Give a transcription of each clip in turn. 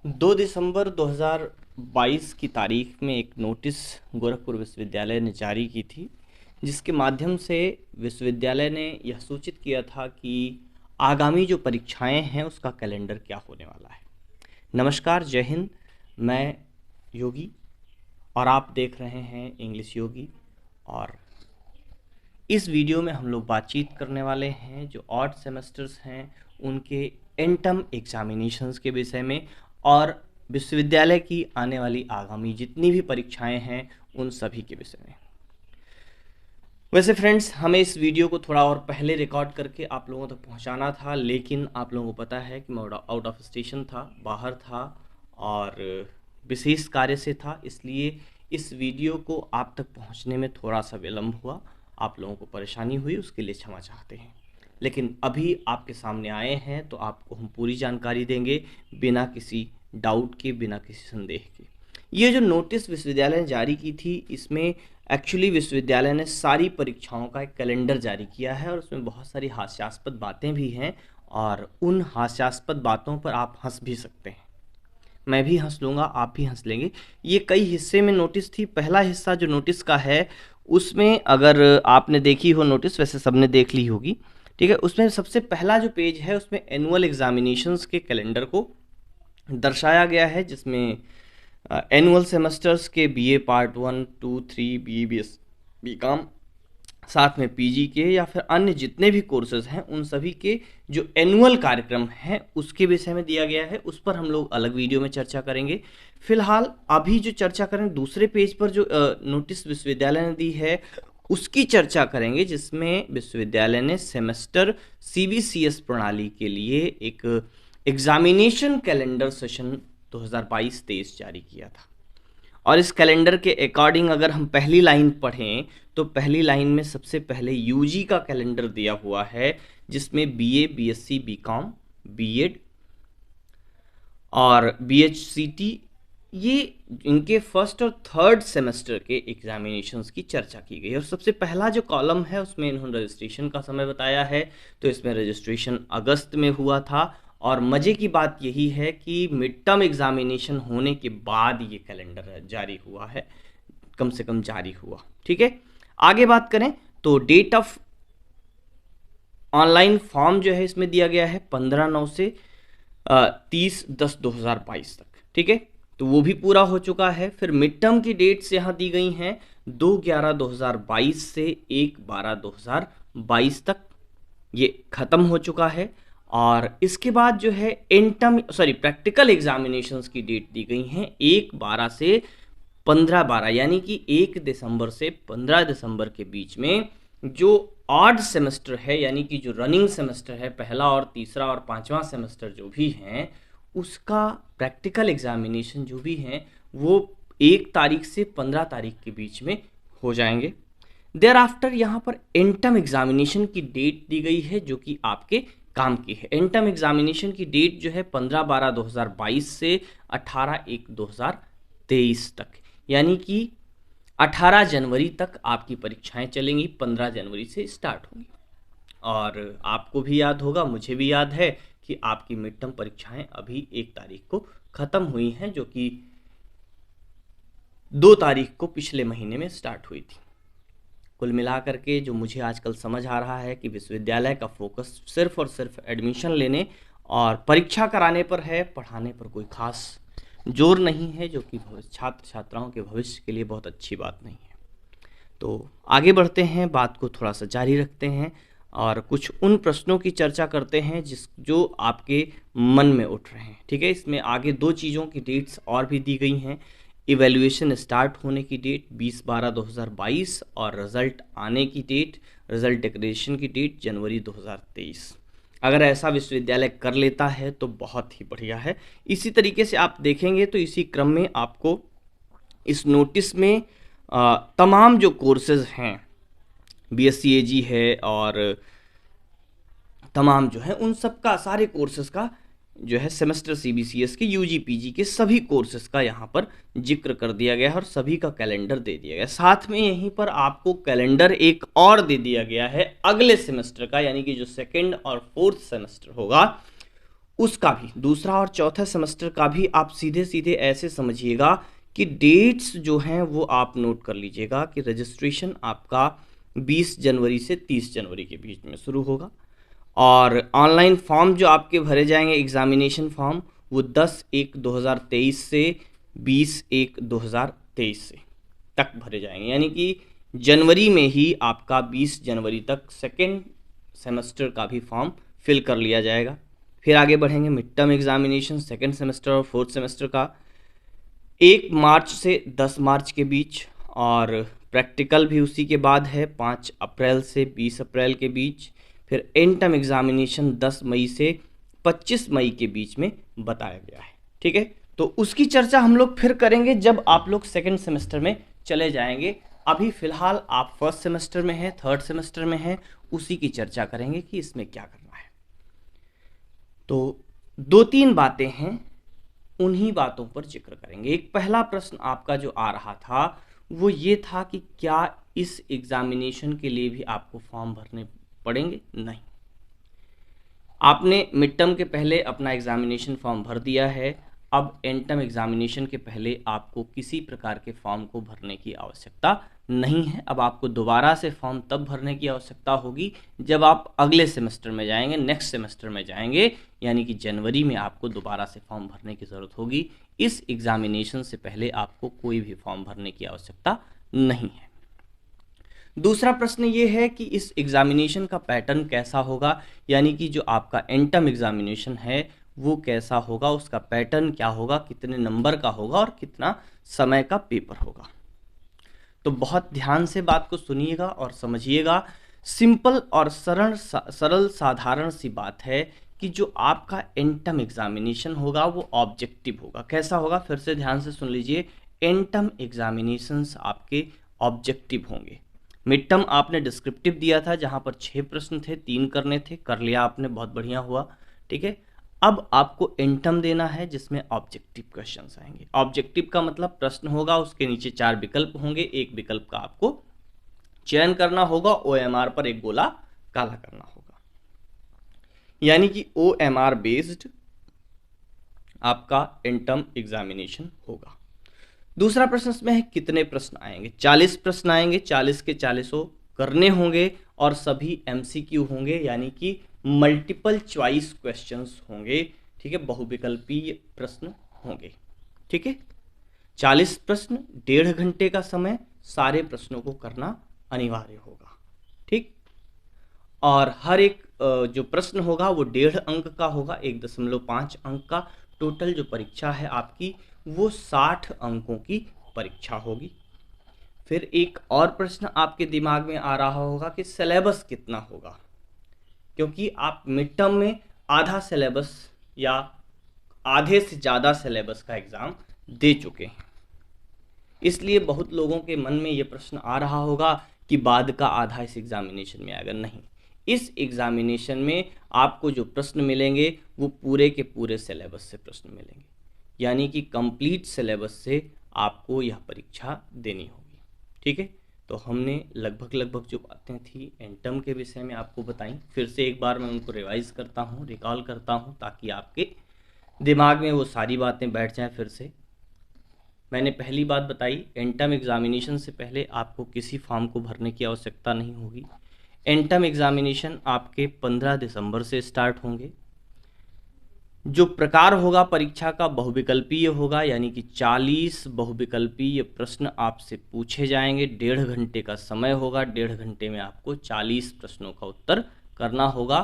2 दिसंबर 2022 की तारीख में एक नोटिस गोरखपुर विश्वविद्यालय ने जारी की थी, जिसके माध्यम से विश्वविद्यालय ने यह सूचित किया था कि आगामी जो परीक्षाएं हैं उसका कैलेंडर क्या होने वाला है। नमस्कार, जय हिंद। मैं योगी और आप देख रहे हैं इंग्लिश योगी। और इस वीडियो में हम लोग बातचीत करने वाले हैं जो ऑड सेमेस्टर्स हैं उनके एंड टर्म एग्जामिनेशंस के विषय में और विश्वविद्यालय की आने वाली आगामी जितनी भी परीक्षाएं हैं उन सभी के विषय में। वैसे फ्रेंड्स, हमें इस वीडियो को थोड़ा और पहले रिकॉर्ड करके आप लोगों तक पहुंचाना था, लेकिन आप लोगों को पता है कि मैं आउट ऑफ स्टेशन था, बाहर था और विशेष कार्य से था, इसलिए इस वीडियो को आप तक पहुंचने में थोड़ा सा विलम्ब हुआ। आप लोगों को परेशानी हुई, उसके लिए क्षमा चाहते हैं। लेकिन अभी आपके सामने आए हैं तो आपको हम पूरी जानकारी देंगे, बिना किसी डाउट के, बिना किसी संदेह के। ये जो नोटिस विश्वविद्यालय ने जारी की थी, इसमें एक्चुअली विश्वविद्यालय ने सारी परीक्षाओं का एक कैलेंडर जारी किया है और उसमें बहुत सारी हास्यास्पद बातें भी हैं और उन हास्यास्पद बातों पर आप हंस भी सकते हैं। मैं भी हंस लूँगा, आप भी हंस लेंगे। ये कई हिस्से में नोटिस थी। पहला हिस्सा जो नोटिस का है उसमें अगर आपने देखी हो नोटिस, वैसे सबने देख ली होगी, ठीक है। उसमें सबसे पहला जो पेज है उसमें एनुअल एग्जामिनेशंस के कैलेंडर को दर्शाया गया है, जिसमें एनुअल सेमेस्टर्स के बीए पार्ट 1, 2, 3, बीए बीकॉम, साथ में पीजी के या फिर अन्य जितने भी कोर्सेज हैं उन सभी के जो एनुअल कार्यक्रम हैं उसके विषय में दिया गया है। उस पर हम लोग अलग वीडियो में चर्चा करेंगे। फिलहाल अभी जो चर्चा करें, दूसरे पेज पर जो नोटिस विश्वविद्यालय ने दी है उसकी चर्चा करेंगे, जिसमें विश्वविद्यालय ने सेमेस्टर सीबीसीएस प्रणाली के लिए एक एग्जामिनेशन कैलेंडर सेशन 2022-23 जारी किया था। और इस कैलेंडर के अकॉर्डिंग अगर हम पहली लाइन पढ़ें तो पहली लाइन में सबसे पहले यूजी का कैलेंडर दिया हुआ है, जिसमें बीए, बीएससी, बीकॉम, बीएड और बीएचसीटी, ये इनके फर्स्ट और थर्ड सेमेस्टर के एग्जामिनेशंस की चर्चा की गई। और सबसे पहला जो कॉलम है उसमें इन्होंने रजिस्ट्रेशन का समय बताया है, तो इसमें रजिस्ट्रेशन अगस्त में हुआ था। और मज़े की बात यही है कि मिड टर्म एग्जामिनेशन होने के बाद ये कैलेंडर जारी हुआ है, कम से कम जारी हुआ, ठीक है। आगे बात करें तो डेट ऑफ ऑनलाइन फॉर्म जो है इसमें दिया गया है 15/9 से 30/10/2022 तक, ठीक है। तो वो भी पूरा हो चुका है। फिर मिड टर्म की डेट्स यहाँ दी गई हैं 2/11/2022 से 1/12/2022 तक, ये खत्म हो चुका है। और इसके बाद जो है प्रैक्टिकल एग्जामिनेशंस की डेट दी गई हैं 1/12 से 15/12, यानी कि 1 दिसंबर से 15 दिसंबर के बीच में जो ऑड सेमेस्टर है, यानी कि जो रनिंग सेमेस्टर है, पहला और तीसरा और पांचवा सेमेस्टर जो भी हैं, उसका प्रैक्टिकल एग्जामिनेशन जो भी हैं वो 1 तारीख से 15 तारीख के बीच में हो जाएंगे। देयर आफ्टर यहाँ पर एंटम एग्जामिनेशन की डेट दी गई है जो कि आपके काम की है। एंटम एग्जामिनेशन की डेट जो है 15/12/2022 से 18/1/2023 तक, यानी कि 18 जनवरी तक आपकी परीक्षाएं चलेंगी, 15 जनवरी से स्टार्ट होंगी। और आपको भी याद होगा, मुझे भी याद है कि आपकी मिड टर्म परीक्षाएं अभी 1 तारीख को ख़त्म हुई हैं, जो कि 2 तारीख को पिछले महीने में स्टार्ट हुई थी। कुल मिलाकर के जो मुझे आजकल समझ आ रहा है कि विश्वविद्यालय का फोकस सिर्फ और सिर्फ एडमिशन लेने और परीक्षा कराने पर है, पढ़ाने पर कोई खास जोर नहीं है, जो कि छात्र छात्राओं के भविष्य के लिए बहुत अच्छी बात नहीं है। तो आगे बढ़ते हैं, बात को थोड़ा सा जारी रखते हैं और कुछ उन प्रश्नों की चर्चा करते हैं जो आपके मन में उठ रहे हैं, ठीक है। इसमें आगे 2 चीज़ों की डेट्स और भी दी गई हैं। इवैल्यूएशन स्टार्ट होने की डेट 20/12/2022 और रिज़ल्ट आने की डेट, रिज़ल्ट डिक्लेरेशन की डेट जनवरी 2023। अगर ऐसा विश्वविद्यालय कर लेता है तो बहुत ही बढ़िया है। इसी तरीके से आप देखेंगे तो इसी क्रम में आपको इस नोटिस में तमाम जो कोर्सेज हैं, बीएससी एजी है और तमाम जो है उन सब का, सारे कोर्सेज का जो है सेमेस्टर सीबीसीएस के, यूजी पीजी के सभी कोर्सेज का यहाँ पर जिक्र कर दिया गया है और सभी का कैलेंडर दे दिया गया। साथ में यहीं पर आपको कैलेंडर एक और दे दिया गया है अगले सेमेस्टर का, यानी कि जो 2nd और 4th सेमेस्टर होगा उसका भी दूसरा और चौथा सेमेस्टर का भी आप सीधे सीधे ऐसे समझिएगा कि डेट्स जो हैं वो आप नोट कर लीजिएगा कि रजिस्ट्रेशन आपका 20 जनवरी से 30 जनवरी के बीच में शुरू होगा, और ऑनलाइन फॉर्म जो आपके भरे जाएंगे एग्जामिनेशन फॉर्म वो 10/1/2023 से 20/1/2023 से तक भरे जाएंगे, यानी कि जनवरी में ही आपका 20 जनवरी तक सेकेंड सेमेस्टर का भी फॉर्म फिल कर लिया जाएगा। फिर आगे बढ़ेंगे mid term examination second semester और फोर्थ सेमेस्टर का 1 मार्च से 10 मार्च के बीच, और प्रैक्टिकल भी उसी के बाद है 5 अप्रैल से 20 अप्रैल के बीच। फिर एंड टर्म एग्जामिनेशन 10 मई से 25 मई के बीच में बताया गया है। ठीक है, तो उसकी चर्चा हम लोग फिर करेंगे जब आप लोग सेकेंड सेमेस्टर में चले जाएंगे। अभी फिलहाल आप फर्स्ट सेमेस्टर में हैं, थर्ड सेमेस्टर में हैं, उसी की चर्चा करेंगे कि इसमें क्या करना है। तो 2-3 बातें हैं, उन्हीं बातों पर जिक्र करेंगे। एक पहला प्रश्न आपका जो आ रहा था वो ये था कि क्या इस एग्जामिनेशन के लिए भी आपको फॉर्म भरने पड़ेंगे? नहीं, आपने मिड टर्म के पहले अपना एग्जामिनेशन फॉर्म भर दिया है। अब एंड टर्म एग्जामिनेशन के पहले आपको किसी प्रकार के फॉर्म को भरने की आवश्यकता नहीं है। अब आपको दोबारा से फॉर्म तब भरने की आवश्यकता होगी जब आप अगले सेमेस्टर में जाएंगे, नेक्स्ट सेमेस्टर में जाएंगे, यानी कि जनवरी में आपको दोबारा से फॉर्म भरने की ज़रूरत होगी। इस एग्जामिनेशन से पहले आपको कोई भी फॉर्म भरने की आवश्यकता नहीं है। दूसरा प्रश्न ये है कि इस एग्जामिनेशन का पैटर्न कैसा होगा, यानी कि जो आपका एंड टर्म एग्जामिनेशन है वो कैसा होगा, उसका पैटर्न क्या होगा, कितने नंबर का होगा और कितना समय का पेपर होगा। तो बहुत ध्यान से बात को सुनिएगा और समझिएगा। सिंपल और सरल साधारण सी बात है कि जो आपका एंड टर्म एग्जामिनेशन होगा वो ऑब्जेक्टिव होगा। कैसा होगा, फिर से ध्यान से सुन लीजिए। एंड टर्म एग्जामिनेशंस आपके ऑब्जेक्टिव होंगे। मिड टर्म आपने डिस्क्रिप्टिव दिया था जहां पर 6 प्रश्न थे, 3 करने थे, कर लिया आपने, बहुत बढ़िया हुआ। ठीक है, अब आपको एंड टर्म देना है जिसमें ऑब्जेक्टिव क्वेश्चंस आएंगे। ऑब्जेक्टिव का मतलब प्रश्न होगा, उसके नीचे 4 विकल्प होंगे, एक विकल्प का आपको चयन करना होगा, OMR पर एक गोला काला करना होगा, यानी कि OMR बेस्ड आपका एंड टर्म एग्जामिनेशन होगा। दूसरा प्रश्न इसमें है कितने प्रश्न आएंगे? 40 प्रश्न आएंगे, 40 के 40 करने होंगे और सभी MCQ होंगे, यानी कि मल्टीपल चॉइस क्वेश्चंस होंगे। ठीक है, बहुविकल्पीय प्रश्न होंगे। ठीक है, 40 प्रश्न, 1.5 घंटे का समय, सारे प्रश्नों को करना अनिवार्य होगा। ठीक, और हर एक जो प्रश्न होगा वो 1.5 अंक का होगा, 1.5 अंक का। टोटल जो परीक्षा है आपकी वो 60 अंकों की परीक्षा होगी। फिर एक और प्रश्न आपके दिमाग में आ रहा होगा कि सिलेबस कितना होगा, क्योंकि आप मिड टर्म में आधा सिलेबस या आधे से ज़्यादा सिलेबस का एग्ज़ाम दे चुके हैं, इसलिए बहुत लोगों के मन में ये प्रश्न आ रहा होगा कि बाद का आधा इस एग्जामिनेशन में आएगा। नहीं, इस एग्जामिनेशन में आपको जो प्रश्न मिलेंगे वो पूरे के पूरे सिलेबस से प्रश्न मिलेंगे, यानी कि कंप्लीट सिलेबस से आपको यह परीक्षा देनी होगी। ठीक है, तो हमने लगभग जो बातें थी एंड टर्म के विषय में आपको बताई, फिर से एक बार मैं उनको रिवाइज करता हूँ, रिकॉल करता हूँ, ताकि आपके दिमाग में वो सारी बातें बैठ जाएं। फिर से मैंने पहली बात बताई, एंड टर्म एग्जामिनेशन से पहले आपको किसी फॉर्म को भरने की आवश्यकता नहीं होगी। एंड टर्म एग्जामिनेशन आपके 15 दिसंबर से स्टार्ट होंगे। जो प्रकार होगा परीक्षा का बहुविकल्पीय होगा, यानी कि 40 बहुविकल्पीय प्रश्न आपसे पूछे जाएंगे। 1.5 घंटे का समय होगा, 1.5 घंटे में आपको 40 प्रश्नों का उत्तर करना होगा।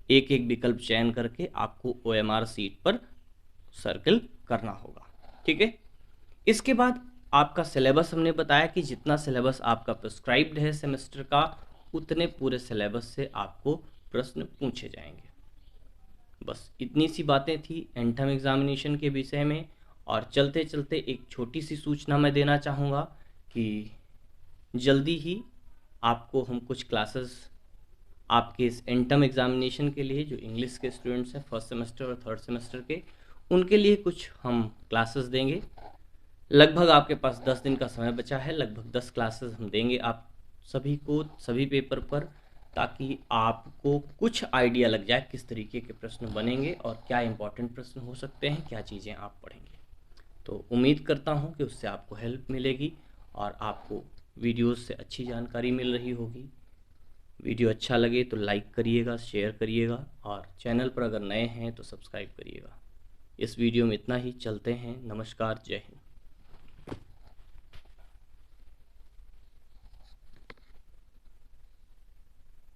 एक एक विकल्प चयन करके आपको OMR सीट पर सर्किल करना होगा। ठीक है, इसके बाद आपका सिलेबस हमने बताया कि जितना सिलेबस आपका प्रिस्क्राइब्ड है सेमेस्टर का, उतने पूरे सिलेबस से आपको प्रश्न पूछे जाएंगे। बस इतनी सी बातें थी एंड टर्म एग्जामिनेशन के विषय में। और चलते चलते एक छोटी सी सूचना मैं देना चाहूँगा कि जल्दी ही आपको हम कुछ क्लासेस आपके इस एंड टर्म एग्जामिनेशन के लिए, जो इंग्लिश के स्टूडेंट्स हैं फर्स्ट सेमेस्टर और थर्ड सेमेस्टर के, उनके लिए कुछ हम क्लासेस देंगे। लगभग आपके पास 10 दिन का समय बचा है, लगभग 10 क्लासेस हम देंगे आप सभी को, सभी पेपर पर, ताकि आपको कुछ आइडिया लग जाए किस तरीके के प्रश्न बनेंगे और क्या इंपॉर्टेंट प्रश्न हो सकते हैं, क्या चीज़ें आप पढ़ेंगे। तो उम्मीद करता हूँ कि उससे आपको हेल्प मिलेगी और आपको वीडियोस से अच्छी जानकारी मिल रही होगी। वीडियो अच्छा लगे तो लाइक करिएगा, शेयर करिएगा और चैनल पर अगर नए हैं तो सब्सक्राइब करिएगा। इस वीडियो में इतना ही। चलते हैं। नमस्कार। जय हिंद।